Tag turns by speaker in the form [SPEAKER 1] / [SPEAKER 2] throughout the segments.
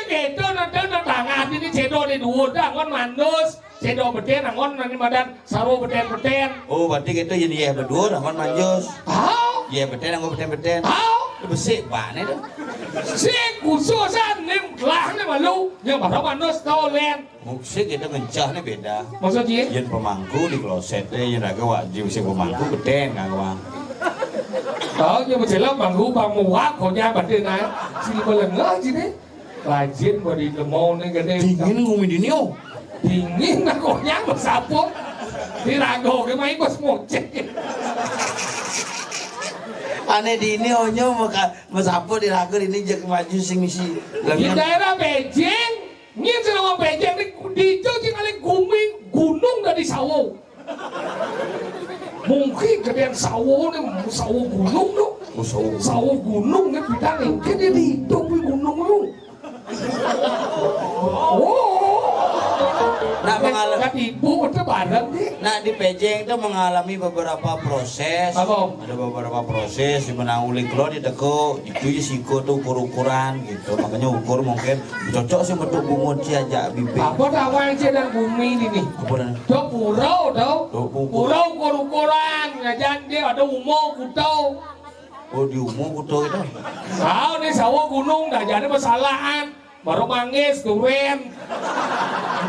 [SPEAKER 1] gitu nanti tangan ini cedo di dua angon manus cedo beten angon nanti madan sawo beten.
[SPEAKER 2] Oh berarti gitu jadi ya berdua angon manjus.
[SPEAKER 1] Hao?
[SPEAKER 2] Iya beten angon beten.
[SPEAKER 1] Hao?
[SPEAKER 2] Bersih banget itu.
[SPEAKER 1] Sik kususan nih lah nih malu yang baru manus kau len.
[SPEAKER 2] Musik itu ngencah nih beda.
[SPEAKER 1] Maksudnya?
[SPEAKER 2] Yen pemangku di kloset deh, yen raga wajib musik pemangku beten nggak uang.
[SPEAKER 1] Đó nhưng mà chỉ là bằng hữu bằng mù ác của nhà bản tin này chỉ một lần nữa chứ đấy là diễn của đi làm môn nên cái đêm
[SPEAKER 2] Dingin ngomongin ini oh.
[SPEAKER 1] dingin là của nhà mà sapot thì là gồ cái máy bật một chết
[SPEAKER 2] Aneh di ini onyo masapo di raga ini jaga maju sing misi.
[SPEAKER 1] di daerah Beijing nghiêng cho nó Beijing đi chơi trên cái gunung dari Sawo mungkin kemudian Sawo nih Sawo gunung tuh Sawo gunung nih bidang nih kan dia dihitung di gunung lu
[SPEAKER 2] Nah mengalami
[SPEAKER 1] kan ibu itu bareng nih
[SPEAKER 2] Nah di Pejeng itu mengalami beberapa proses.
[SPEAKER 1] Apa?
[SPEAKER 2] Ada beberapa proses di mana uli klo di teko itu ya siko tuh ukuran gitu. Makanya ukur mungkin cocok sih untuk bungut si aja bibir.
[SPEAKER 1] apa awal dan bumi ini nih
[SPEAKER 2] Kemudian
[SPEAKER 1] tuh purau tuh
[SPEAKER 2] Purau.
[SPEAKER 1] purau ukur-ukuran ngajan dia ada umur kutau
[SPEAKER 2] oh di umum kuto itu.
[SPEAKER 1] tahu nih Sawo gunung dah jadi masalahan baru manggis duren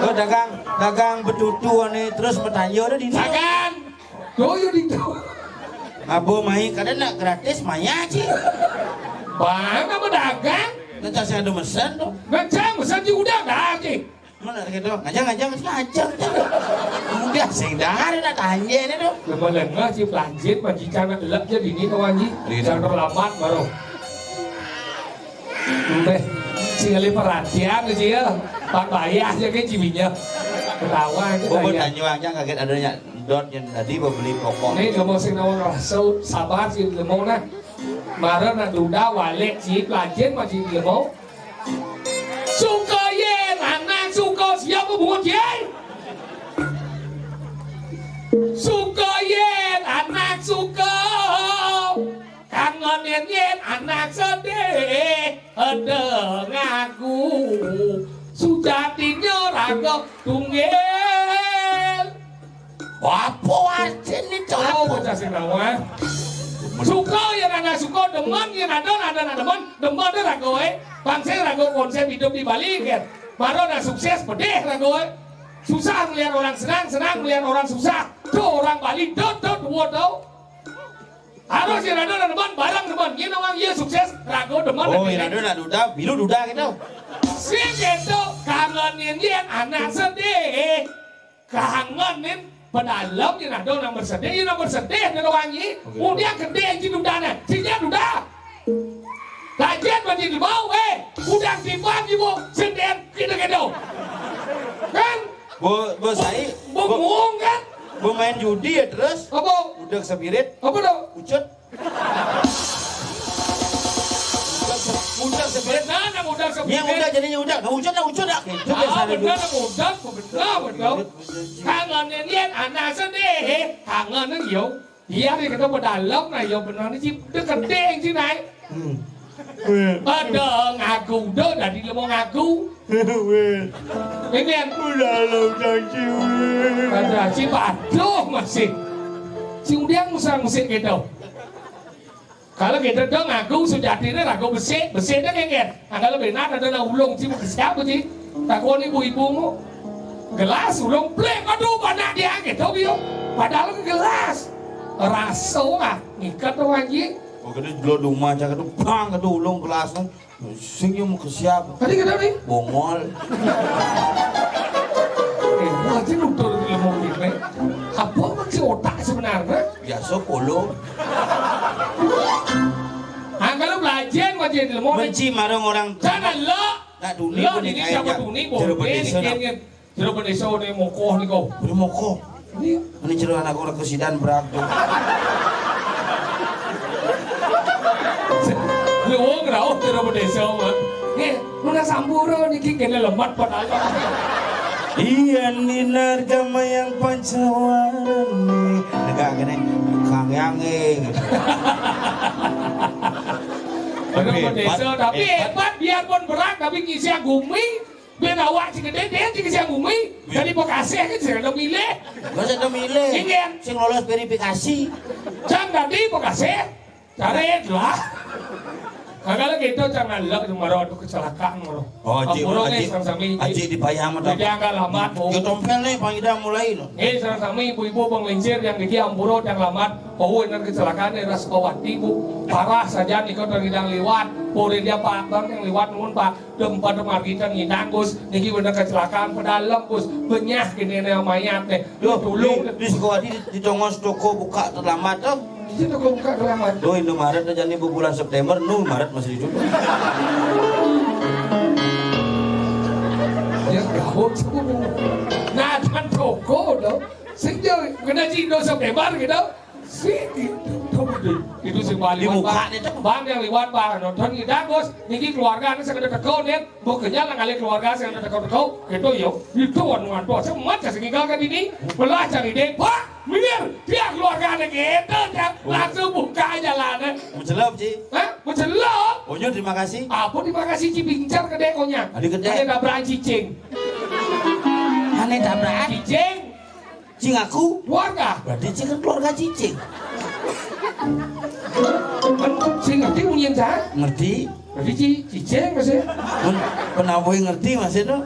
[SPEAKER 2] Oh dagang betutu nih terus bertanya udah di sini.
[SPEAKER 1] sakan tuh yuk di
[SPEAKER 2] Abo main kadang nak gratis maya sih.
[SPEAKER 1] bang apa dagang
[SPEAKER 2] Nanti saya ada mesin tuh.
[SPEAKER 1] ngecang mesin juga udah aja
[SPEAKER 2] Mana gitu ngajang udah sing dengar nak tanya ini tuh.
[SPEAKER 1] Lama lengah si pelanjit majikan nak lep je di ni kawan ji jangan terlambat baru Udah si kali perhatian aja ya pak bayar aja ke cibinya ketawa aja
[SPEAKER 2] Oh
[SPEAKER 1] tanya
[SPEAKER 2] tanya aja kaget adanya dot yang tadi beli pokok.
[SPEAKER 1] ini kamu sing nawang rasau sabar si lemau nah marah nak duda walek si pelanjit masih lemau suka yen anak suka siapa buat yen suka yen anak suka kangen yen anak sedih ada ngaku sujatinya raga tunggil
[SPEAKER 2] Apa asin nih
[SPEAKER 1] oh
[SPEAKER 2] cowok?
[SPEAKER 1] bocah sing nawa suka yen anak suka demen yen ada demen deh raga bangsa raga konsep hidup di Bali kan baru ada sukses pedih raga susah melihat orang senang melihat orang susah tuh orang Bali dot dua tau harus yang ada demen barang demen ini orang iya sukses rago demen
[SPEAKER 2] Oh yang ada nak duda, bilu duda gitu.
[SPEAKER 1] sih gitu kangenin yang anak sedih kangenin pedalam yang ada orang bersedih yang bersedih yang orang ini udah gede yang dudanya sinya duda lajian menjadi bau udah timbang ibu sedih gitu kan
[SPEAKER 2] Bo saya,
[SPEAKER 1] bengong kan
[SPEAKER 2] bo main judi ya terus.
[SPEAKER 1] apa
[SPEAKER 2] Udah sepirit,
[SPEAKER 1] apa dong
[SPEAKER 2] ucut. Udah sepirit.
[SPEAKER 1] benar udah
[SPEAKER 2] Yang udah jadinya udah, nggak ucut dah ucut dah. Itu biasa
[SPEAKER 1] benar benar kangen lihat anak sedih kangen nhiều iya thì kita berdalam này yo benar ni sih dekat deng sih naik ada ngaku dah dari lemong ngaku ini yang
[SPEAKER 2] Udah lo janji.
[SPEAKER 1] ada si baduh masih si udiang musik gitu kalau kita dah ngaku sujati ni ragu besi dah kan kalau benar ada ulung sih siapa sih takut ibu-ibumu gelas ulung plek aduh banyak dia gitu bio padahal gelas raso ah ngikat tuh anjing
[SPEAKER 2] Oh kena jual rumah aja kena bang kena ulung kelas nang. Senyum ke siapa?
[SPEAKER 1] tadi kenapa nih
[SPEAKER 2] Bongol.
[SPEAKER 1] wajib nutur ilmu ini apa maksud otak sebenarnya
[SPEAKER 2] Biasa polo.
[SPEAKER 1] kalau belajar wajib ilmu
[SPEAKER 2] Benci marang orang.
[SPEAKER 1] jangan lo
[SPEAKER 2] Nak dunia
[SPEAKER 1] lo
[SPEAKER 2] pun
[SPEAKER 1] ini
[SPEAKER 2] kayak
[SPEAKER 1] siapa dunia boleh nih jeruk desa nih mokoh nih kau
[SPEAKER 2] Beri moko. Ini cerita anak orang kesidan berat tuh.
[SPEAKER 1] lu ngerau jeruk desa mah lu nak samburo nih kini lemat padahal
[SPEAKER 2] Iya ninar gama yang pancawarani. Negak gini kang yange.
[SPEAKER 1] Bener desa tapi hebat biarpun berat tapi ngisi gumi. Biar awak sing gede dia sing ngisi gumi. Jadi Bekasi kan sing ada milih.
[SPEAKER 2] Masa ada milih?
[SPEAKER 1] Ingin.
[SPEAKER 2] Sing lolos verifikasi.
[SPEAKER 1] Jangan tadi Bekasi. Cari lah. Kagak gitu jangan lah kemarin itu kecelakaan moro.
[SPEAKER 2] Oh, Aji dibayar mah.
[SPEAKER 1] Dia enggak lambat, Bu.
[SPEAKER 2] Yo tompel nih pangida mulai no.
[SPEAKER 1] Sama ibu-ibu penglincir yang gigi Ampuro yang lambat. Oh, ini kecelakaan di Raskawati, Bu. Parah saja nih kau terhidang liwat. Puri dia Pak Bang yang liwat nun Pak. Dempat margitan ngidang Gus. Niki bener kecelakaan pedalam Gus. Benyah gini nih mayat nih.
[SPEAKER 2] Loh, dulu di Sukawati di Tongos toko buka terlambat tuh.
[SPEAKER 1] Itu kau buka kelamat.
[SPEAKER 2] Loh, Indomaret aja nih bulan September, Maret masih dijual.
[SPEAKER 1] Ya gawat sih. Nah, kan toko loh. Sejauh kena cindo September gitu. Sih itu sih balik
[SPEAKER 2] muka nih
[SPEAKER 1] bang yang liwat bang nonton kita bos niki keluarga ini saya teko nih bukannya lah kali keluarga saya teko gitu yo itu wan bos semua kasih tinggal kan ini belajar ide pak minggir dia keluarga gitu ya langsung buka jalannya
[SPEAKER 2] mencelop sih
[SPEAKER 1] mencelop
[SPEAKER 2] Onyo terima kasih
[SPEAKER 1] apa terima kasih cipincar ke dekonya ada dabrak cicing
[SPEAKER 2] aneh dabrak
[SPEAKER 1] cicing
[SPEAKER 2] cing aku
[SPEAKER 1] keluarga
[SPEAKER 2] berarti cing kan keluarga cicing
[SPEAKER 1] saya ngerti punya saya
[SPEAKER 2] ngerti
[SPEAKER 1] berarti cicing masih
[SPEAKER 2] penabuhi ngerti masih tuh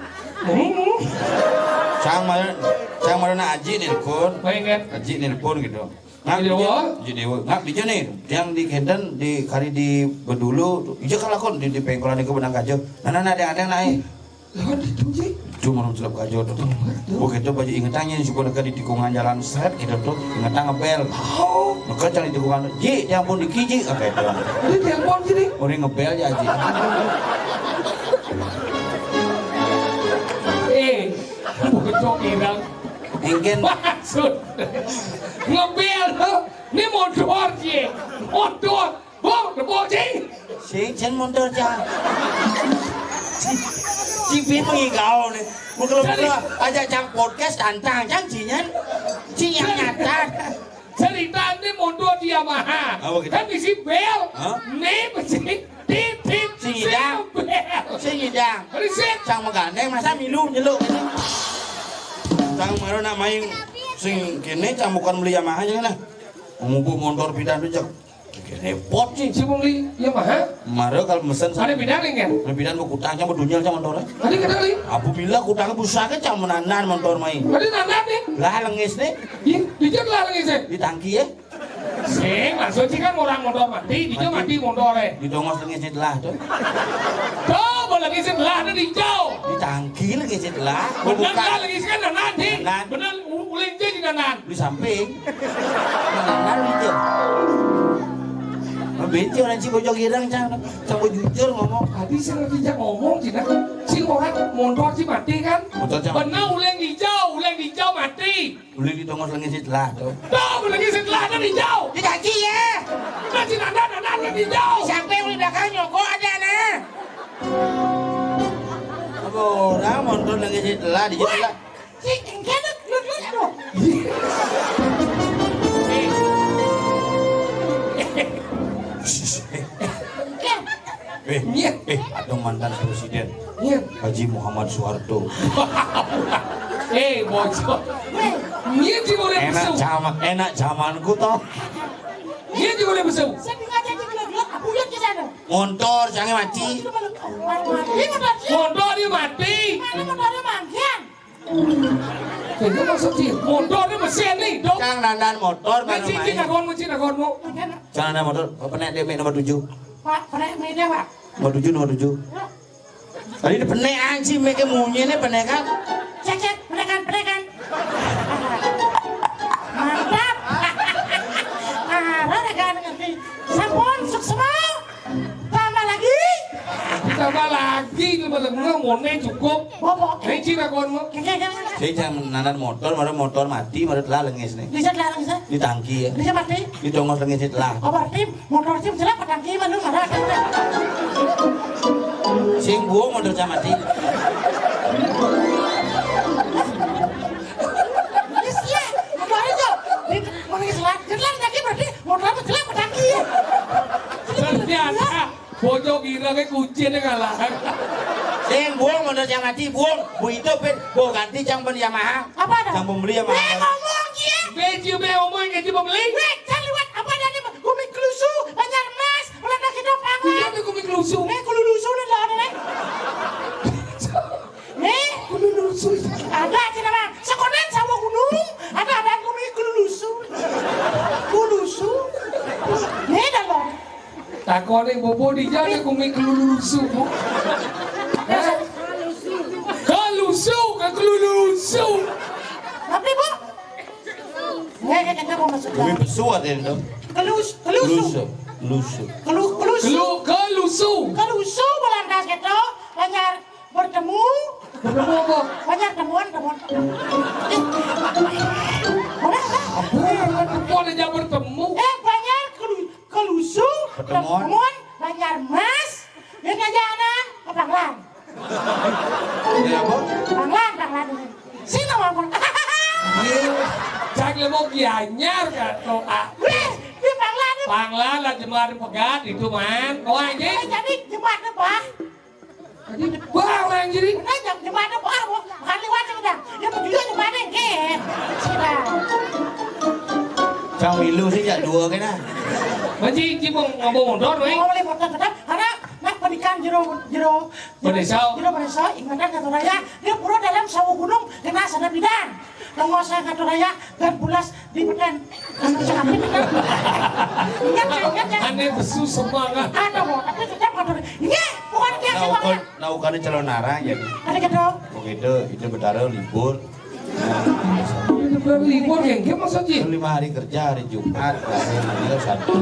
[SPEAKER 2] sang mana Aji nelpon Aji nelpon gitu Ngap dia nih yang di Kenden di kali di Bedulu iya kan lakon di pengkolan di Kebenang Kajo nah ada naik
[SPEAKER 1] lawan itu sih
[SPEAKER 2] cuma orang celap kajo tuh begitu baju ingetannya suka dekat di tikungan jalan seret gitu tuh ingetang ngebel maka cari tikungan ji yang pun dikiji apa itu
[SPEAKER 1] ini telepon sini
[SPEAKER 2] orang ngebel ya Ji
[SPEAKER 1] bukan cokiran
[SPEAKER 2] ingin
[SPEAKER 1] maksud ngebel tuh ini motor sih motor debol sih
[SPEAKER 2] sing motor jah Cipin mengigau nih, muklah aja cang podcast tantang cang cinyan, yang nyata.
[SPEAKER 1] Cerita ini motor di Yamaha, kan isi bel, nih besi, titik,
[SPEAKER 2] singidang, cang menggandeng masa milu nyeluk, cang maru nak main sing kene cang bukan beli Yamaha aja lah, ngumpul motor pindah tuh cang. Repot sih
[SPEAKER 1] si beli Yamaha
[SPEAKER 2] Maro kalau mesen
[SPEAKER 1] ada bidang kan
[SPEAKER 2] bidang mau kutangnya mau dunyal sama motornya
[SPEAKER 1] ada kenali
[SPEAKER 2] aku bilang kutangnya busaknya cang menanan motor main
[SPEAKER 1] ada nanan nih
[SPEAKER 2] lah lengis nih
[SPEAKER 1] dijat lah lengis
[SPEAKER 2] di tangki ya
[SPEAKER 1] sih maksud sih kan orang motor mati dijat mati motornya
[SPEAKER 2] di dongos lengisnya telah tuh
[SPEAKER 1] coba lengisnya telah ada dijauh
[SPEAKER 2] di tangki lengisnya telah
[SPEAKER 1] bener kan lengisnya kan nanan nih bener ulinnya di nanan
[SPEAKER 2] di samping nanan di beti orang si bojong girang cang jujur ngomong
[SPEAKER 1] tadi saya lagi ngomong si orang motor si mati kan benar uleng hijau mati
[SPEAKER 2] uleng di tongos lagi setelah tuh
[SPEAKER 1] lagi setelah ada hijau
[SPEAKER 2] di kaki ya
[SPEAKER 1] masih nanan hijau
[SPEAKER 2] sampai di belakang nyokok ada nah orang motor lagi setelah di setelah
[SPEAKER 1] si enggak aduh
[SPEAKER 2] ada mantan presiden Haji Muhammad Soeharto
[SPEAKER 1] bocor
[SPEAKER 2] enak zamanku toh
[SPEAKER 1] dia juga boleh besar
[SPEAKER 2] motor jangan mati
[SPEAKER 1] motor dia mati motornya mangkian itu maksud sih motornya mesin nih dong
[SPEAKER 2] jangan dandan motor baru main
[SPEAKER 1] mencin agonmu
[SPEAKER 2] jangan dandan motor penek DP nomor 7
[SPEAKER 1] Pak penek media Pak
[SPEAKER 2] nomor 7 tadi ini penek anjing mereka munyi ini penek kan
[SPEAKER 1] cek penekan mantap rekan ngerti sampun sukses tambah lagi ngomongnya cukup ini cina konmu
[SPEAKER 2] saya jangan nanan motor mati telah lengis nih
[SPEAKER 1] bisa telah lengis
[SPEAKER 2] di tangki ya
[SPEAKER 1] bisa mati
[SPEAKER 2] di dongos lengis telah
[SPEAKER 1] berarti motor tim jelas ke tangki mana marah kan
[SPEAKER 2] sing buang motor mati
[SPEAKER 1] iya motor itu jelas tangki berarti motor jelas ke tangki ternyata kayak kucing kalah.
[SPEAKER 2] Sing buang motor yang mati buang. Bu itu bu ganti cang ben Yamaha.
[SPEAKER 3] Apa ada?
[SPEAKER 2] Cang pembeli Yamaha.
[SPEAKER 3] Ngomong ya.
[SPEAKER 1] Beji be omong gaji pembeli.
[SPEAKER 3] Jangan liwat apa ada gumik kelusu, banyak mas, ulah nak kita pangan.
[SPEAKER 1] Iya tuh kumik lusu.
[SPEAKER 3] Kelulusu ni lah ada.
[SPEAKER 1] Kelulusu.
[SPEAKER 3] Ada cina bang. Sekolah sawah gunung. Ada gumik kelulusu. Kelulusu. Ni dah lah.
[SPEAKER 1] Takone bobo di jalan kumik kelulusu. Kelulusu.
[SPEAKER 3] Tapi bu. Nggak kita mau masuk.
[SPEAKER 2] Bumi besu ada itu.
[SPEAKER 3] Kelusu. Kelusu belantas gitu. Banyak bertemu.
[SPEAKER 1] Bertemu apa?
[SPEAKER 3] Banyak temuan.
[SPEAKER 1] Boleh jangan bertemu.
[SPEAKER 3] Banyak kelusu.
[SPEAKER 2] Pertemuan.
[SPEAKER 3] Banyak mas. Yang ngajaran ke Banglan.
[SPEAKER 2] Ini apa?
[SPEAKER 3] Banglan. Sini ngomong.
[SPEAKER 1] Jangan mau gianyar kan doa.
[SPEAKER 3] Di Banglan.
[SPEAKER 1] Banglan lah jemaat pegat itu man. Kau anjing.
[SPEAKER 3] Jadi jemaat apa?
[SPEAKER 1] Jadi bang lah jadi.
[SPEAKER 3] Benar jemaat apa? Bukan lewat sudah. Ya berdua jemaat ini. Sudah.
[SPEAKER 2] Cang milu sih ya dua kan ah.
[SPEAKER 1] Macam cuma ngomong motor, weh.
[SPEAKER 3] Mau boleh motor tetap karena nak pendidikan jero
[SPEAKER 1] Pedesau.
[SPEAKER 3] ingatan kata raya dia pura dalam sawah gunung kena sana bidan. Nongol saya kata raya dan pulas di beden. Ingat.
[SPEAKER 1] Aneh besu semangat.
[SPEAKER 3] Ada mau tapi tetap kata raya. Iya bukan dia semangat.
[SPEAKER 2] Naukan calon narang jadi.
[SPEAKER 3] Ada kata.
[SPEAKER 2] Begitu itu betara libur.
[SPEAKER 1] Itu berapa libur yang dia maksudnya?
[SPEAKER 2] 5 hari kerja hari Jumat, hari Sabtu.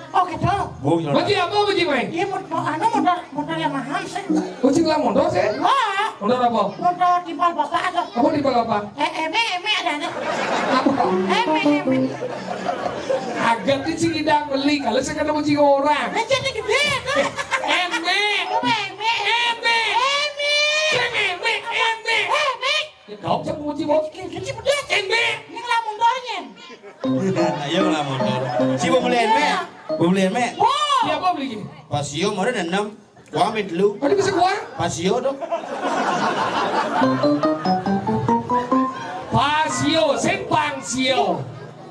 [SPEAKER 3] Oh gitu.
[SPEAKER 2] Bung
[SPEAKER 1] Baji apa baji main?
[SPEAKER 3] Iya motor yang mahal sih.
[SPEAKER 1] Kucing lah motor sih?
[SPEAKER 3] Wah.
[SPEAKER 1] Motor apa?
[SPEAKER 3] Motor timpal bapak atau?
[SPEAKER 1] Apa di apa?
[SPEAKER 3] Eme ada.
[SPEAKER 1] Apa?
[SPEAKER 3] Eme.
[SPEAKER 1] Agak kecil tidak beli kalau saya kena kucing orang.
[SPEAKER 3] Jadi gede.
[SPEAKER 1] Eme. Kau cak kucing mau?
[SPEAKER 3] Gede pedas.
[SPEAKER 1] Eme.
[SPEAKER 3] Ini lah motornya.
[SPEAKER 2] Ayo lah motor. Si mau beliin me? Mau beliin me?
[SPEAKER 3] Oh.
[SPEAKER 1] Siapa beli?
[SPEAKER 2] Pasio mau ada 6. Gua ambil dulu.
[SPEAKER 1] Ada bisa keluar?
[SPEAKER 2] Pasio dong.
[SPEAKER 1] Pasio, sempang sio.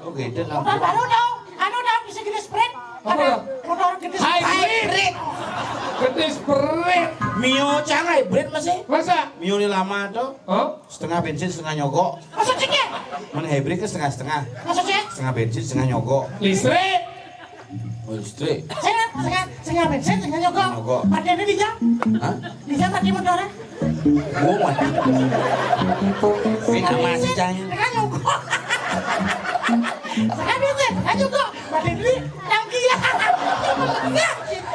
[SPEAKER 2] Oke, itu lah.
[SPEAKER 3] Motor baru dong. Dong bisa gede spread.
[SPEAKER 1] Apa?
[SPEAKER 3] Motor gede
[SPEAKER 1] Hybrid. Gede spread.
[SPEAKER 2] Mio cang hybrid masih?
[SPEAKER 1] Masa?
[SPEAKER 2] Mio ini lama tuh.
[SPEAKER 1] Hah?
[SPEAKER 2] Setengah bensin, setengah nyogok.
[SPEAKER 3] Maksudnya?
[SPEAKER 2] Mana hybrid kan setengah-setengah.
[SPEAKER 3] Maksudnya?
[SPEAKER 2] Setengah bensin, setengah nyogok.
[SPEAKER 1] Listrik.
[SPEAKER 2] Oh, listrik.
[SPEAKER 3] Setengah bensin, setengah nyogok.
[SPEAKER 2] Nyogok.
[SPEAKER 3] Mati ada di jam?
[SPEAKER 2] Hah?
[SPEAKER 3] Di jam mati motornya?
[SPEAKER 2] Gua mati. Ini masih cang.
[SPEAKER 3] Setengah nyogok. Setengah bensin, setengah nyogok. Mati ada di tangki ya.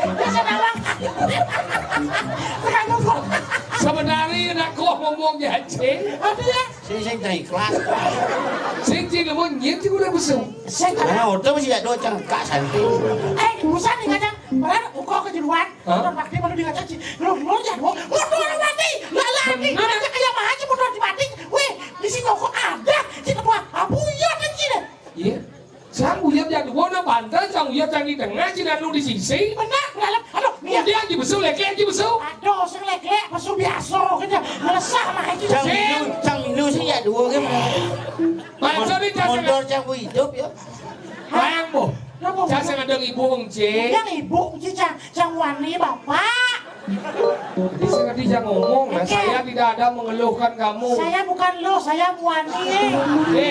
[SPEAKER 3] Bisa nawang. Setengah nyogok.
[SPEAKER 1] Sebenarnya nak kau ngomong ya cing.
[SPEAKER 3] Mati ya.
[SPEAKER 2] Saya cari kelas.
[SPEAKER 1] Cing ngomong nyet cing udah besar.
[SPEAKER 2] Karena order masih ada cang kak santai.
[SPEAKER 3] Busan nih kacang. Padahal uko kejeruan. Motor bakti baru di kacang. Lu jangan mau. Motor mati. Lagi. Ada kayak mahaji motor dimati. Weh, di sini kok ada. Cina buat abu ya kan cina.
[SPEAKER 1] Iya. Sang uyap jadi warna bantal, sang uyap di tengah, cina lu di sisi.
[SPEAKER 3] Benar, dalam. Aduh,
[SPEAKER 1] Dia aja besar, lagi aja besar.
[SPEAKER 3] Aduh, sing lek-lek pasu biasa kena. Ngelesah mah itu.
[SPEAKER 2] Cang minum sih ya dua kan.
[SPEAKER 1] Masa ni jasa
[SPEAKER 2] Motor cang bu hidup ya.
[SPEAKER 1] bayang bo. Jasa ada ibu wong cing.
[SPEAKER 3] Yang ibu cicang, cang wani bapak.
[SPEAKER 1] Jadi sengaja jangan ngomong, nah, saya tidak ada mengeluhkan kamu.
[SPEAKER 3] Saya bukan lo, saya wani.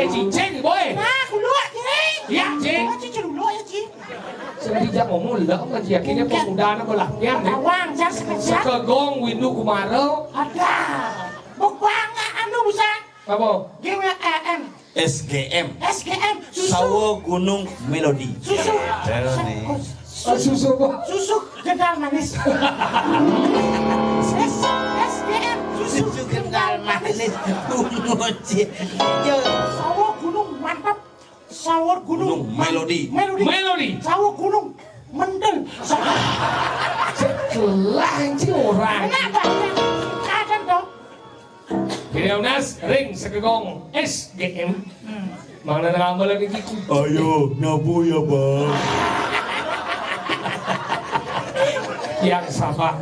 [SPEAKER 1] Cincin boy.
[SPEAKER 3] Nah, kulo cing.
[SPEAKER 1] Ya cing.
[SPEAKER 3] Cing dulu ya cing.
[SPEAKER 1] Sengaja jangan ngomong lah, kan akhirnya pemuda anak belakangnya nih.
[SPEAKER 3] Tawang, jangan sekejap.
[SPEAKER 1] Sekegong windu kumaro.
[SPEAKER 3] Ada. Bukbang anu bisa.
[SPEAKER 1] Apa?
[SPEAKER 3] GWM.
[SPEAKER 2] SGM.
[SPEAKER 3] SGM. Susu.
[SPEAKER 2] Sawo Gunung Melodi.
[SPEAKER 3] Susu.
[SPEAKER 1] Susu apa?
[SPEAKER 3] Susu kental manis. SGM. Susu kental manis.
[SPEAKER 2] Moci. Yo.
[SPEAKER 3] Sawo gunung mantap. Sawur gunung
[SPEAKER 2] Melodi.
[SPEAKER 1] Melodi.
[SPEAKER 3] Sawur gunung mendel.
[SPEAKER 1] Kelang sih orang.
[SPEAKER 3] Kenapa? Kadang dong.
[SPEAKER 1] Kiriaunas ring sekegong SGM. Mana nama lagi gitu?
[SPEAKER 2] Ayo, nabu ya bang.
[SPEAKER 1] yang sabar.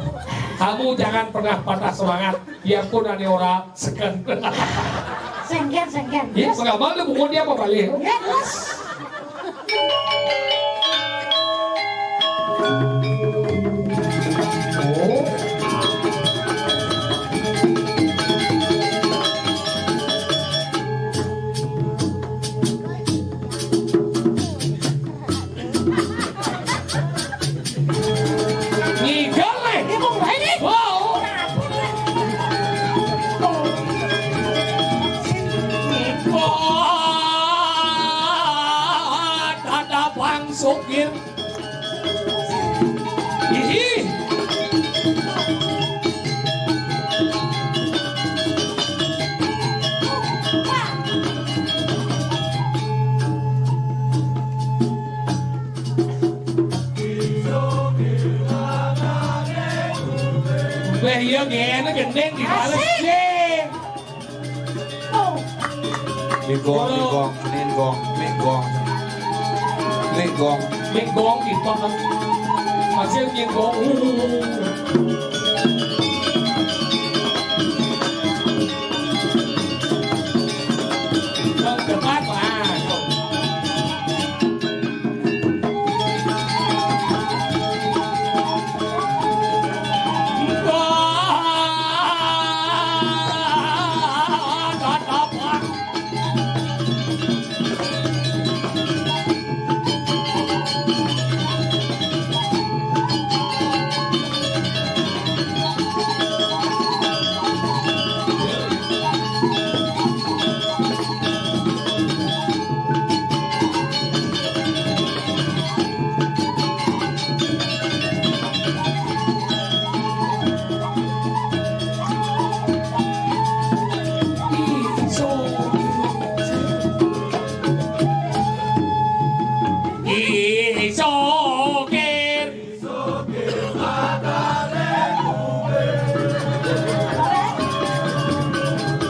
[SPEAKER 1] Kamu jangan pernah patah semangat, biarpun ada orang segen.
[SPEAKER 3] Senggen.
[SPEAKER 1] Ya, enggak malu buku dia apa balik?
[SPEAKER 3] Ya, terus.
[SPEAKER 1] Oh. Sokir. Ih. Về giờ nghe nó gần đen thì phải là xe.
[SPEAKER 2] Lên gong.
[SPEAKER 1] Bên gong thì to lắm. Mà riêng nhìn gong. Vâng, được bát mà.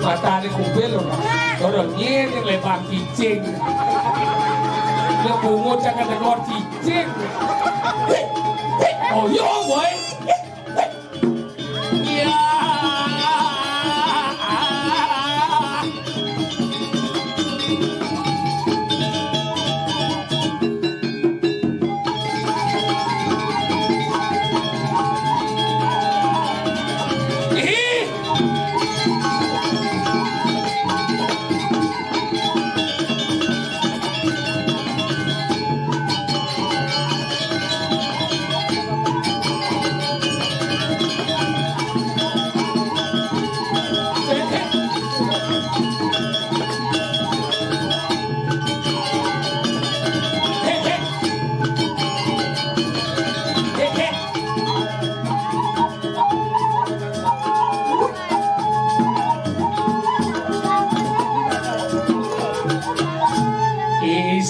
[SPEAKER 1] Mata ni kubel loh, orang nyen yang lebar cicing, yang bungo jangan dengar cicing. Oh yo boy, ya.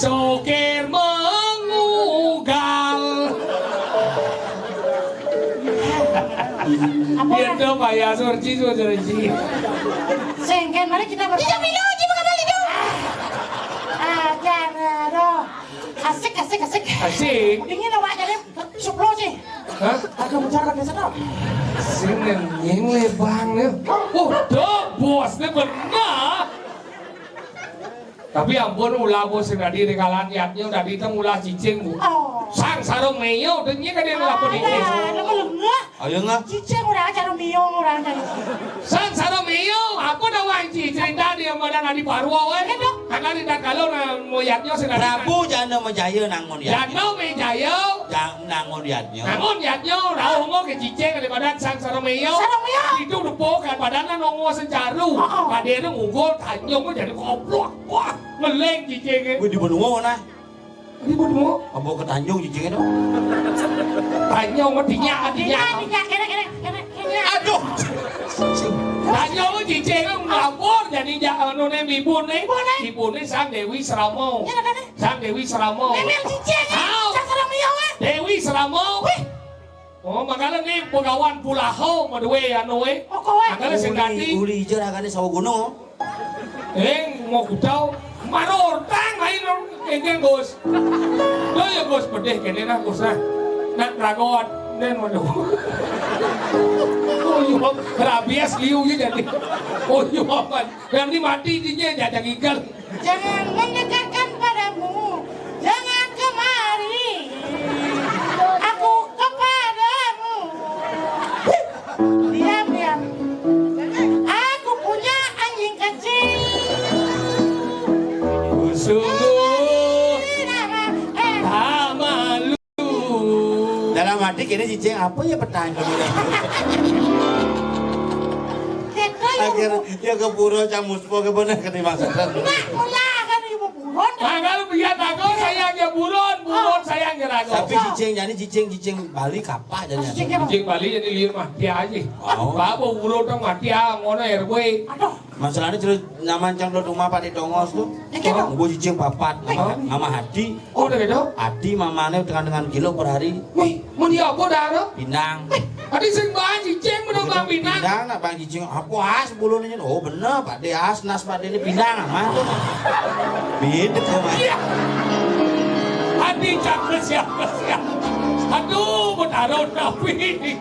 [SPEAKER 1] Sokir mengugal. Biar dong Pak Surci.
[SPEAKER 3] Sengken, mari kita berbicara. Milo, coba kembali dong. Jangan dong. Asik.
[SPEAKER 1] Asik.
[SPEAKER 3] Dingin awak jadi suplo sih.
[SPEAKER 1] Hah?
[SPEAKER 3] Agak mencarkan desa dong.
[SPEAKER 1] Sini yang lebangnya. Oh, dong bosnya benar. Tapi ampun ulah bos yang tadi di kalan yatnya udah diteng ulah cicing bu. Sang sarung meyo dengi kan dia ngelapor ini.
[SPEAKER 2] Ayo nggak?
[SPEAKER 3] Cicing udah acara mio udah tadi.
[SPEAKER 1] Sang sarung meyo, aku udah wanci cerita dia mana nadi parwa wae. Karena tidak kalau moyatnya sedang.
[SPEAKER 2] Prabu jangan menjaya nangun ya.
[SPEAKER 1] Jangan menjaya.
[SPEAKER 2] Jangan nangun yatnya.
[SPEAKER 1] Nangun yatnya udah ngomong ke cicing daripada sang sarung meyo. Itu udah pokan badannya nongol senjaru. Padahal ngugol tanyong jadi koplok. Wah, meleng cicingnya.
[SPEAKER 2] Gue di Benua mana?
[SPEAKER 1] Di Benua?
[SPEAKER 2] Apa ke Tanjung cicingnya dong?
[SPEAKER 1] Tanyong mah dinyak.
[SPEAKER 3] Kena.
[SPEAKER 2] Aduh.
[SPEAKER 1] Tanyong mah cicingnya ngelapor jadi jangan nune ibune sang Dewi Seramo. Sang Dewi Seramo.
[SPEAKER 3] Emel cicing. Sang sarung mio
[SPEAKER 1] Dewi Seramo. Oh, makanya nih pegawan Pulaho madue anu we.
[SPEAKER 3] Oh, kowe.
[SPEAKER 1] Makanya sing ganti.
[SPEAKER 2] Uli hijau agaknya sawo gunung.
[SPEAKER 1] Mau kutau maror tang lain engeng Gus. Lo ya Gus pedeh kene nah Gus nah. Nak ragot den waduh. Uyuh, rabies liu ya jadi. Uyuh apa? Nanti mati dinya jajang igal.
[SPEAKER 3] Jangan mendekatkan padamu, jangan kemari. Aku kepadamu. Diam, diam. Aku punya anjing kecil.
[SPEAKER 1] Sungguh tak malu.
[SPEAKER 2] Dalam hati kini cicing apa ya petang kemudian. Akhir dia ke pura camuspo ke bener ketimbang sedang.
[SPEAKER 3] Nak mulai kan ibu buron.
[SPEAKER 1] Kalau biar aku sayangnya buron sayangnya aku.
[SPEAKER 2] Tapi cicing jadi cicing Bali kapah jadinya.
[SPEAKER 1] Cicing Bali jadi liur mati aja.
[SPEAKER 2] Oh.
[SPEAKER 1] Bapak buron dong mati ngono RW.
[SPEAKER 3] Aduh.
[SPEAKER 2] Masalahnya terus nyaman cang do rumah Pak di Dongos tuh. Gue cicing papat mama Hadi.
[SPEAKER 1] Oh udah gitu.
[SPEAKER 2] Hadi mamane dengan kilo per hari.
[SPEAKER 1] Wih, mau dia apa dah?
[SPEAKER 2] Pinang.
[SPEAKER 1] Adi sing bahan cicing menung bang pinang.
[SPEAKER 2] Pinang nak bang cicing aku as bulunya. Oh bener Pak De as nas Pak De ini pinang aman tuh. Beda tuh Mas.
[SPEAKER 1] Iya. Adi cakep siapa. Aduh, bertaruh tapi ini.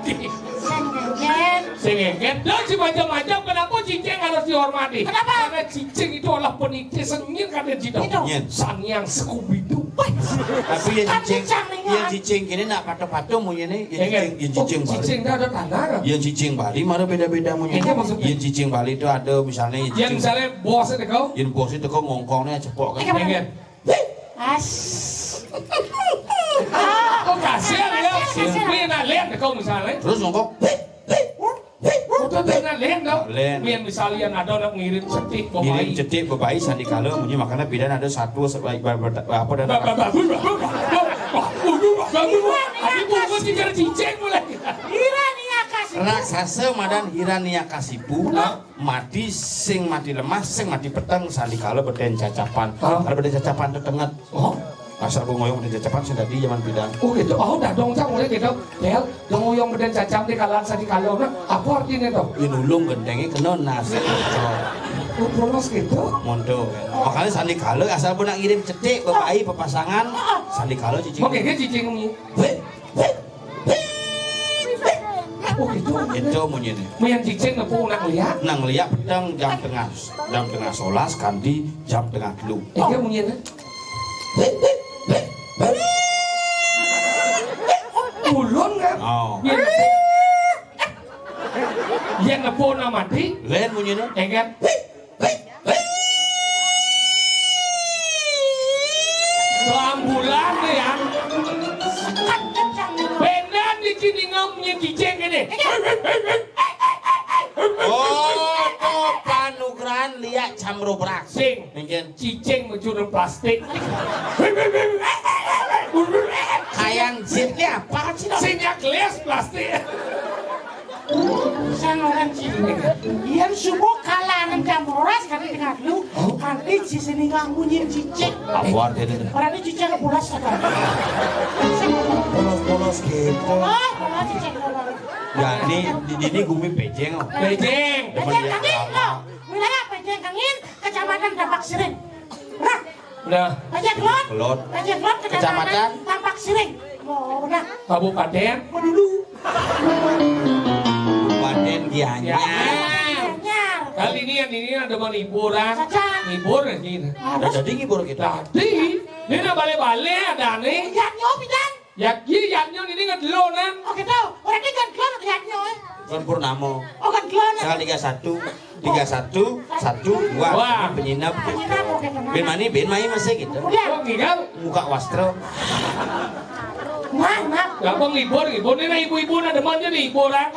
[SPEAKER 1] Sengengen, dan si macam-macam kenapa cicing harus dihormati?
[SPEAKER 3] Kenapa?
[SPEAKER 1] Karena cicing itu adalah penitis sengir karena jidau. Sang yang Scooby-Doo.
[SPEAKER 2] Tapi yang cicing ini nak pato-pato mu ini yang cicing Bali.
[SPEAKER 1] Cicing dah ada tanda.
[SPEAKER 2] Yang cicing Bali mana beda-beda mu ini. Yang cicing Bali itu ada misalnya
[SPEAKER 1] yang misalnya bos itu kau.
[SPEAKER 2] Yang bos itu kau ngongkongnya cepok kan.
[SPEAKER 1] Sengengen.
[SPEAKER 3] As.
[SPEAKER 1] Oh kasihan ya. Tapi nak lihat kau misalnya.
[SPEAKER 2] Terus ngongkong.
[SPEAKER 1] Udah pernah lihat kau.
[SPEAKER 2] Lihat.
[SPEAKER 1] Yang misalnya ada orang ngirim cetik bawa
[SPEAKER 2] Ngirim
[SPEAKER 1] bayi.
[SPEAKER 2] cetik bebai sandi kala munyi makanya beda ada satu apa dan
[SPEAKER 1] Tapi bungkus tiga cicing mulai.
[SPEAKER 3] Hirania kasih.
[SPEAKER 2] raksasa madan hirania kasipu mati sing mati lemas sing mati peteng sandi kala beden cacapan. Kalau beden cacapan tetenget. Asal gue ngoyong beden cacapan sing tadi zaman bidang.
[SPEAKER 1] Oh gitu, dah dong cang mulai gitu. Del, dong ngoyong beden cacap di kalangan sandi kalau apa artinya tuh?
[SPEAKER 2] Inulung gendengnya kena nasi.
[SPEAKER 1] Polos gitu.
[SPEAKER 2] Mondo kan. Makanya sandi kala asal pun nak ngirim cetik bebai pepasangan sandi kala cicing.
[SPEAKER 1] Oke, cicing ini. Oh gitu.
[SPEAKER 2] Itu munyi nih.
[SPEAKER 1] Mayan cicing nepung nak lihat.
[SPEAKER 2] Nang lihat pedang jam tengah solas kandi jam tengah kelu.
[SPEAKER 1] Iya munyi nih. Ulun kan?
[SPEAKER 2] Oh.
[SPEAKER 1] Yang nepung nak mati.
[SPEAKER 2] Lain munyi nih.
[SPEAKER 1] Enggak. Ambulan deh ya. Benar di sini ngomongnya cicing gini.
[SPEAKER 2] Oh, panugrahan lihat camro beraksing.
[SPEAKER 1] Sing, cicing mencuri plastik.
[SPEAKER 2] Kayang jetnya apa sih?
[SPEAKER 1] Singnya gelas plastik.
[SPEAKER 3] Sang orang sini, yang subuh kalangan campuras kali dengan lu, kali di sini ngambunyin cicing.
[SPEAKER 2] Apa artinya?
[SPEAKER 3] Orang ini cicing kepulas kan?
[SPEAKER 2] Polos-polos gitu.
[SPEAKER 3] Oh, kalau cicing kepulas.
[SPEAKER 2] Ya ini gumi pejeng.
[SPEAKER 1] Beijing.
[SPEAKER 3] Pejeng Kangin, loh. Wilayah Pejeng Kangin, Kecamatan Tampak Siring. Nah,
[SPEAKER 1] Udah.
[SPEAKER 3] Pejeng Klon.
[SPEAKER 2] Kelot.
[SPEAKER 3] Pejeng Klon, Kecamatan Tampak Siring. Oh, udah.
[SPEAKER 1] Kabupaten.
[SPEAKER 3] Mau dulu.
[SPEAKER 2] Kabupaten Gianyar.
[SPEAKER 3] Nyar.
[SPEAKER 1] Kali ini ada mau liburan. Libur gitu.
[SPEAKER 2] Udah jadi ngibur kita.
[SPEAKER 1] Tadi, ini ada balik-balik ada nih.
[SPEAKER 3] Yaknyo, Pidan.
[SPEAKER 1] Yaknya ini ngedelonan.
[SPEAKER 3] Oh, gitu. Orang ini kan Klon, Yaknyo.
[SPEAKER 2] Kan Purnamo.
[SPEAKER 3] Oh, kan Klon.
[SPEAKER 2] Tanggal 31, 1, 2
[SPEAKER 1] Wah.
[SPEAKER 2] penyinap.
[SPEAKER 3] Penyinap, oke, kenapa?
[SPEAKER 2] Ben mani, ben mai masih gitu.
[SPEAKER 3] Udah.
[SPEAKER 1] Oh, ngigau.
[SPEAKER 2] Muka wastro.
[SPEAKER 3] Nah.
[SPEAKER 1] Gampang libur ini na ibu-ibu na demen jadi liburan.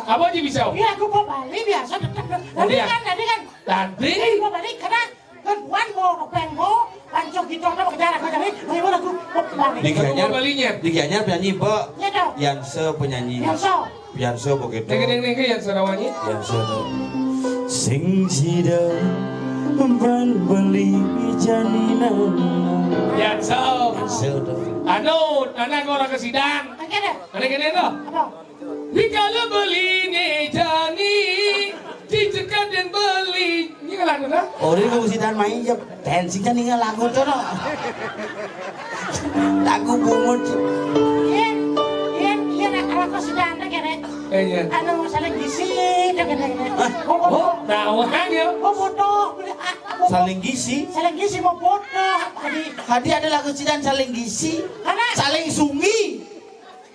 [SPEAKER 1] Apa aja bisa?
[SPEAKER 3] Iya, aku mau Bali biasa tetap. Tadi kan.
[SPEAKER 1] Tadi.
[SPEAKER 3] Mau Bali karena kan buan mau pengo, lancung gitu apa kejar aku jadi. Mau aku mau Bali.
[SPEAKER 2] Di Gianyar penyanyi Mbak
[SPEAKER 3] Ya dong.
[SPEAKER 2] Yanse penyanyi. Yanse begitu.
[SPEAKER 1] Neng yang serawanya.
[SPEAKER 2] Yanse tuh. Sing sida ban beli janina.
[SPEAKER 1] Yanse
[SPEAKER 2] tuh.
[SPEAKER 1] Anak orang kesidang. Anak ini tuh.
[SPEAKER 3] Apa?
[SPEAKER 1] Dikala beli nih jani, dicekat dan beli. Ini kan lagu dah.
[SPEAKER 2] Oh, ini mau sidan main jam. Dancing kan tinggal lagu tuh no. Lagu bungut.
[SPEAKER 3] Iya nak aku masih ada kene.
[SPEAKER 1] Iya.
[SPEAKER 3] Anu saling gizi kene.
[SPEAKER 1] Oh, tahu kan ya?
[SPEAKER 3] Oh bodoh.
[SPEAKER 2] Saling gizi.
[SPEAKER 3] Saling gizi mau bodoh.
[SPEAKER 2] Hadi adalah kecidan saling gizi.
[SPEAKER 3] Karena
[SPEAKER 2] Saling sungi.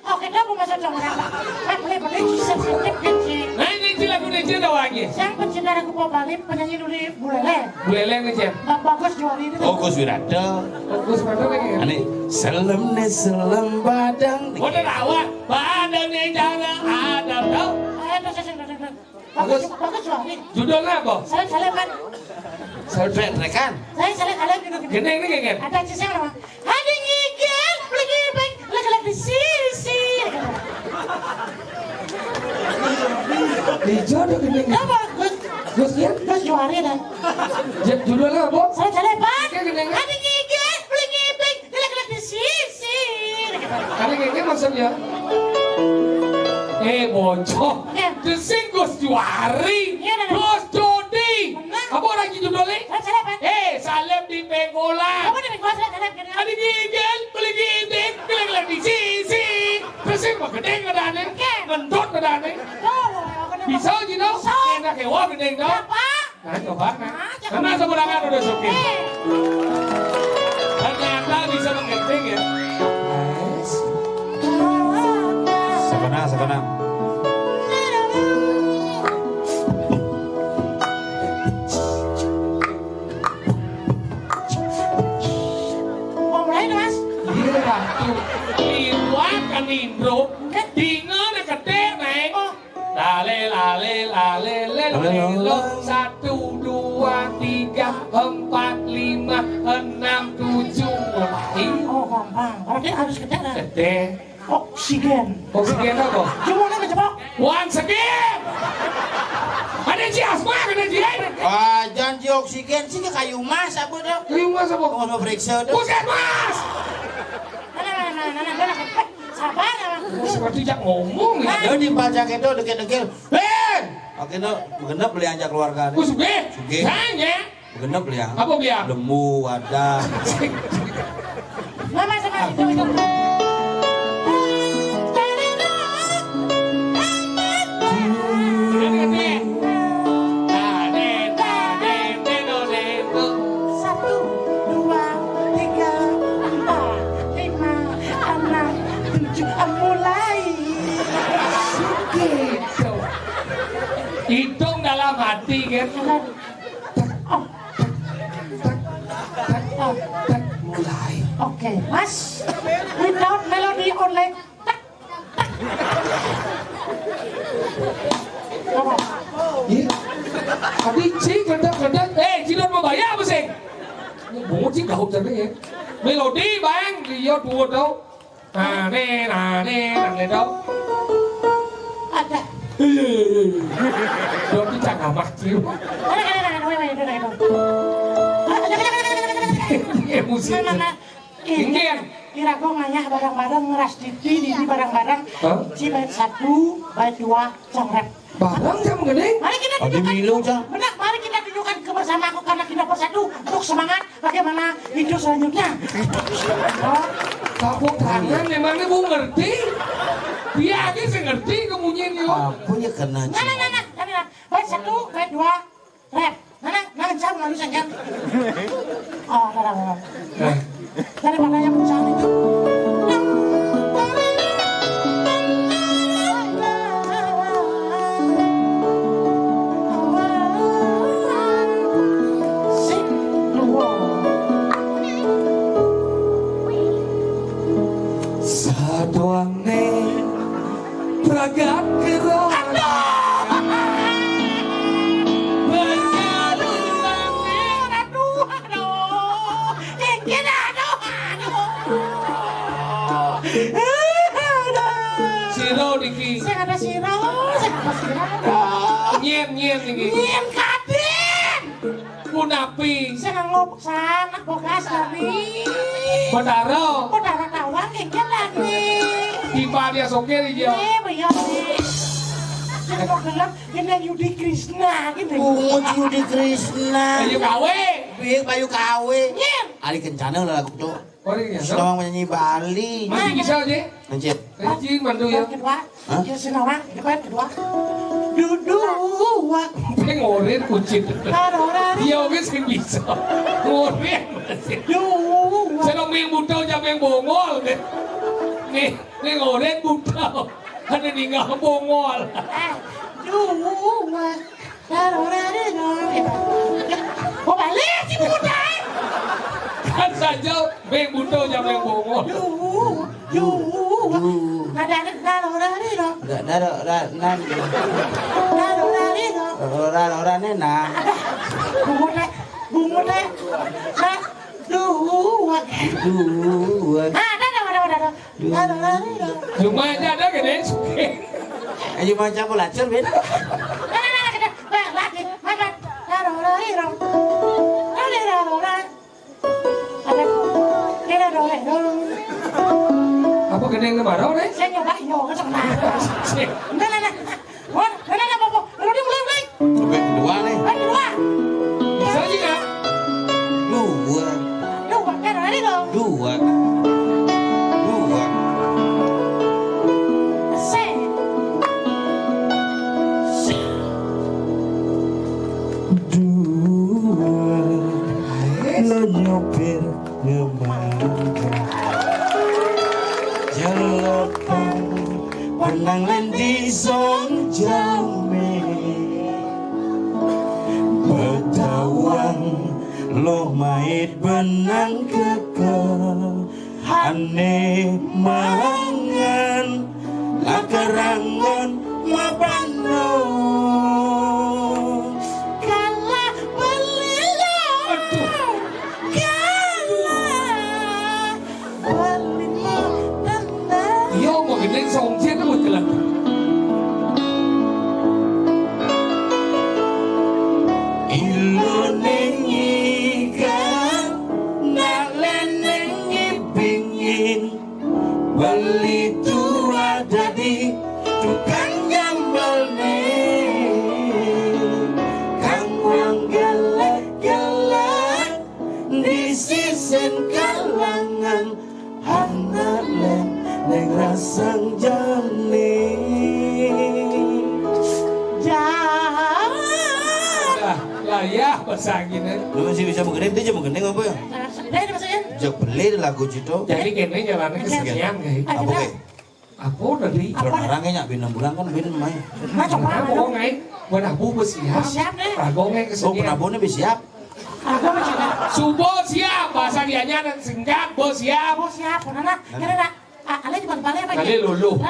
[SPEAKER 3] oh kita mau masuk dong apa? Kan boleh sensitif gitu.
[SPEAKER 1] Nah ini lagu ini ada lagi.
[SPEAKER 3] Yang pencinta lagu pop balik penyanyi dulu Bulele.
[SPEAKER 1] Buleleng nih,
[SPEAKER 3] Bagus juari itu.
[SPEAKER 2] Oh, Gus Wirada.
[SPEAKER 1] Gus pada lagi.
[SPEAKER 2] Ani selem ne selem badang.
[SPEAKER 1] Udah rawat, badang nih jangan ada tau.
[SPEAKER 3] Bagus juari.
[SPEAKER 1] Judulnya apa?
[SPEAKER 3] Salam kan.
[SPEAKER 2] Rekan.
[SPEAKER 3] Saya kalian gitu.
[SPEAKER 1] Gini ini gini.
[SPEAKER 3] Ada sisi apa? Hadi ngigel, lagi bang, lagi di sisi.
[SPEAKER 1] Di jodoh gini.
[SPEAKER 3] Apa Gus?
[SPEAKER 1] Gus ya?
[SPEAKER 3] Gus juari dah.
[SPEAKER 1] Judulnya apa?
[SPEAKER 3] Saya bang.
[SPEAKER 1] Kayak gini.
[SPEAKER 3] Hadi ngigel, lagi bang, lagi di sisi.
[SPEAKER 1] Ada gini maksudnya. Bocor. Desing Gus Juari. Gus Jodi. Apa lagi judulnya?
[SPEAKER 3] Saya bang.
[SPEAKER 1] Salem di Penggolan.
[SPEAKER 3] Kamu di Penggolan saya kalian.
[SPEAKER 1] Ada gigel, beli gidek, gelang di sisi. Desing mah gede ngadane. Ngendot ngadane. Bisa gitu? Enak ya, wah gede dong.
[SPEAKER 3] Apa?
[SPEAKER 1] Nah, coba nah. Karena seberangan udah suki. Ternyata bisa menggenting ya.
[SPEAKER 2] Sakana.
[SPEAKER 3] Mau mulai nih mas?
[SPEAKER 1] Iya, tuh. Iwan kan Indro. Dingan gede, Neng. Lale, lo. 1, 2, 3, 4, 5, 6, 7. Mulai.
[SPEAKER 3] Oh gampang. Berarti harus gede dah.
[SPEAKER 1] Gede.
[SPEAKER 3] Oksigen.
[SPEAKER 1] Oksigen apa?
[SPEAKER 3] Gimana ngejebak?
[SPEAKER 1] Once again. Ada asma, ada jian.
[SPEAKER 2] Janji oksigen sih kayu mas apa dong?
[SPEAKER 1] Kayu mas apa?
[SPEAKER 2] Mau periksa dong.
[SPEAKER 1] Puskesmas.
[SPEAKER 3] Nah. Sabar ya.
[SPEAKER 1] Seperti jak ngomong ya.
[SPEAKER 2] Dia dibaca gitu deket-deket. Akhirnya genep beli anjak keluarga.
[SPEAKER 1] Sugih.
[SPEAKER 2] Sugih.
[SPEAKER 1] Tanya.
[SPEAKER 2] Genep beli yang.
[SPEAKER 1] Apa biar?
[SPEAKER 2] Lemu ada.
[SPEAKER 3] Mama sama itu. Satu, dua, tiga, empat, lima, enam, tujuh, mulai.
[SPEAKER 1] Gitu. Hitung dalam hati kan. Mulai.
[SPEAKER 3] Oke, Mas. Without melody only. Apa?
[SPEAKER 1] Iya. Tadi cik kedap. Cidot mau bayar apa sih? Bố cik gak hụt ya. Melodi bang, dia dua đâu. Nè lên đâu.
[SPEAKER 3] Ada.
[SPEAKER 1] Dia đi chẳng hả mặt chiếu. Emosi. Ingin.
[SPEAKER 3] Kira gue nganyah barang-barang ngeras di barang-barang. Ci bait 1, bait 2, congrep.
[SPEAKER 1] Barang jam gede.
[SPEAKER 3] Mari kita
[SPEAKER 2] Oh, di Milo, Cang.
[SPEAKER 3] Benar, mari kita tunjukkan kebersamaanku karena kita bersatu untuk semangat bagaimana hidup selanjutnya.
[SPEAKER 1] Tepuk tangan memangnya bu ngerti? Dia aja sih ngerti kemunyian yo.
[SPEAKER 2] Punya kena
[SPEAKER 3] Nah. Bait 1, bait 2, rap. Nah, jam lalu saja. Oh, nah. Dari mana yang pecahan itu?
[SPEAKER 1] Sadoange pragat kerana Siro diki.
[SPEAKER 3] Saya ada siro.
[SPEAKER 1] Nyem diki.
[SPEAKER 3] Nyem kadin.
[SPEAKER 1] Punapi.
[SPEAKER 3] Saya ngobok sana bogas lagi.
[SPEAKER 1] Badaro.
[SPEAKER 3] Badaro tawang ingin lagi.
[SPEAKER 1] Di Padia Sokeri dia.
[SPEAKER 3] Bayar nih. Saya mau gelap ini Yudi Krishna gitu.
[SPEAKER 2] Yudi Krishna.
[SPEAKER 1] Bayu kawe.
[SPEAKER 2] Bayu kawe.
[SPEAKER 3] Nyem.
[SPEAKER 2] Ali kencana lah aku tuh.
[SPEAKER 1] Orang yang
[SPEAKER 2] Senawang menyanyi Bali.
[SPEAKER 1] masih bisa aja.
[SPEAKER 2] Anjir.
[SPEAKER 1] Anjing mantu ya.
[SPEAKER 3] Kedua,
[SPEAKER 2] Hah?
[SPEAKER 3] ya Senawang, kedua. Duduk.
[SPEAKER 1] Pengoren kucing.
[SPEAKER 3] Tarorari.
[SPEAKER 1] Dia oke sih bisa. Ngoren masih.
[SPEAKER 3] Duduk.
[SPEAKER 1] Saya yang buta jam yang bongol deh. Nih ngoren buta. Ada di nggak bongol.
[SPEAKER 3] Duduk. Tarorari. Oh balik si buta.
[SPEAKER 1] Kan saja yang buta jam yang bongol.
[SPEAKER 3] Duduk. Tarorari.
[SPEAKER 2] Enggak ada nan.
[SPEAKER 3] Tarorari.
[SPEAKER 2] Orang nenang.
[SPEAKER 3] Bungut deh. Dua. Ada.
[SPEAKER 1] Cuma aja ada gede suke.
[SPEAKER 2] Ayo macam pelacur ben.
[SPEAKER 1] Apa gede yang kemarau deh?
[SPEAKER 3] Saya nyoba ke sana. Nah, Bobo. Lalu dia mulai.
[SPEAKER 2] Sampai kedua nih.
[SPEAKER 3] Dua.
[SPEAKER 1] Bisa juga.
[SPEAKER 2] Dua. Dua. Lo nyopir ngemangga Jelepan Pandang lendi song jaume Bedawang Lo mait benang keke Ane mangan Lakarangon mapano
[SPEAKER 1] Yo một cái lên sông chết nó một cái lần.
[SPEAKER 2] Ilo nengikan Nalen nengi pingin Beli tua jadi Tukang jambal Kang wang gelek-gelek Di sisen kalangan Hanalen neng rasang jani
[SPEAKER 1] Lah ya bahasa gini.
[SPEAKER 2] Lu masih bisa mengenai dia mengenai apa ya? Jok beli lagu cito.
[SPEAKER 1] Jadi gini jalannya kesekian kayak.
[SPEAKER 2] Apa ke?
[SPEAKER 1] Apa udah di?
[SPEAKER 2] Orangnya nyak bina bulan kan bina main.
[SPEAKER 1] Nah, mau ngai, buat abu bersiap. Rago ngai
[SPEAKER 2] Oh
[SPEAKER 1] kesekian.
[SPEAKER 2] penabunnya bisa siap.
[SPEAKER 1] Subo siap, bahasa dianya dan senggak, bos siap. Kali lulu.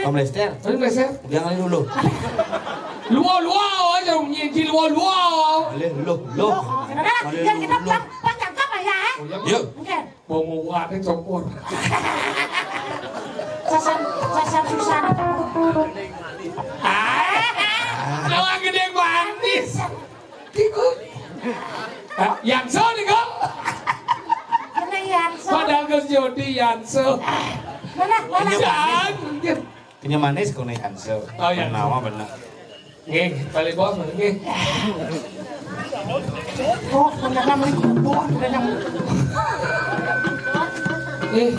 [SPEAKER 2] Om Lester,
[SPEAKER 1] Terus meser.
[SPEAKER 2] jangan dulu.
[SPEAKER 1] Luo aja nyentil luo.
[SPEAKER 2] Ale lu. Yuk.
[SPEAKER 1] Mau muat yang cokor.
[SPEAKER 3] Sasar susah.
[SPEAKER 1] Lawan gede manis. Ikut. Yanso nih kok. Padahal ke Jody Yanso.
[SPEAKER 3] Mana?
[SPEAKER 1] Jangan.
[SPEAKER 2] Kenya manis kau naik Hansel.
[SPEAKER 1] Oh, iya.
[SPEAKER 2] Nama benar.
[SPEAKER 1] Nggih, balik bos nggih.
[SPEAKER 3] Oh, ternyata meliput.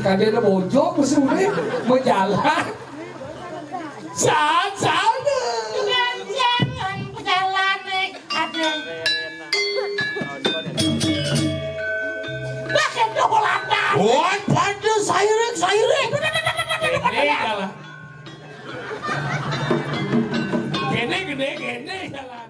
[SPEAKER 1] Kadang bojok mesure mau jalan. Jangan.
[SPEAKER 3] Jangan berjalan nih, ada. Lah, kendo kolanda.
[SPEAKER 2] Wah, pada sairek.
[SPEAKER 1] Gede jalan. Gede jalan.